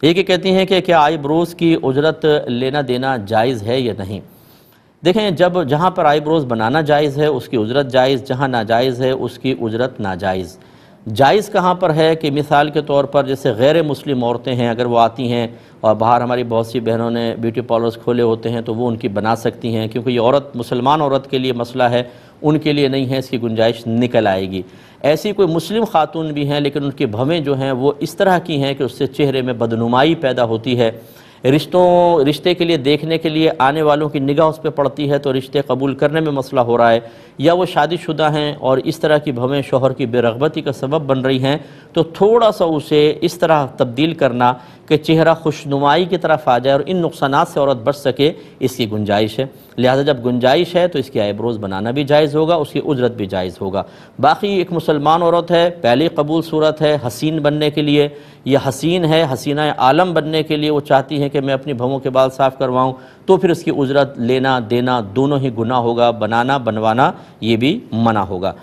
ایک یہ کہتی ہیں کہ کیا آئی بروز کی اجرت لینا دینا جائز ہے یا نہیں؟ دیکھیں، جہاں پر آئی بروز بنانا جائز ہے اس کی اجرت جائز، جہاں ناجائز ہے اس کی اجرت ناجائز۔ جائز کہاں پر ہے کہ مثال کے طور پر جیسے غیر مسلم عورتیں ہیں، اگر وہ آتی ہیں اور باہر ہماری بہت سی بہنوں نے بیوٹی پارلرز کھولے ہوتے ہیں تو وہ ان کی بنا سکتی ہیں، کیونکہ یہ عورت مسلمان عورت کے لیے مسئلہ ہے، ان کے لیے نہیں ہے، اس کی گنجائش نکل آئے گی۔ ایسی کوئی مسلم خاتون بھی ہیں لیکن ان کی بھویں جو ہیں وہ اس طرح کی ہیں کہ اس سے چہرے میں بدنمائی پیدا ہوتی ہے، رشتے کے لیے دیکھنے کے لیے آنے والوں کی نگاہ اس پہ پڑتی ہے تو رشتے قبول کرنے میں مسئلہ ہو رہا ہے، یا وہ شادی شدہ ہیں اور اس طرح کی بھویں شوہر کی بے رغبتی کا سبب بن رہی ہیں، تو تھوڑا سا اسے اس طرح تبدیل کرنا کہ چہرہ خوشنمائی کی طرف آ جائے اور ان نقصانات سے عورت بچ سکے، اس کی گنجائش ہے۔ لہذا جب گنجائش ہے تو اس کی آئی بروز بنانا بھی جائز ہوگا، اس کی اجرت بھی جائز ہوگا۔ باقی ایک مسلمان عورت ہے، پہلی قبول صورت ہے حسین بننے کے لیے، یہ حسین ہے، حسینہ عالم بننے کے لیے وہ چاہتی ہے کہ میں اپنی بھووں کے بال صاف کرواؤں، تو پھر اس کی اجرت لینا دینا دونوں ہی گناہ ہوگا، بنانا بنوانا یہ بھی منع ہوگا۔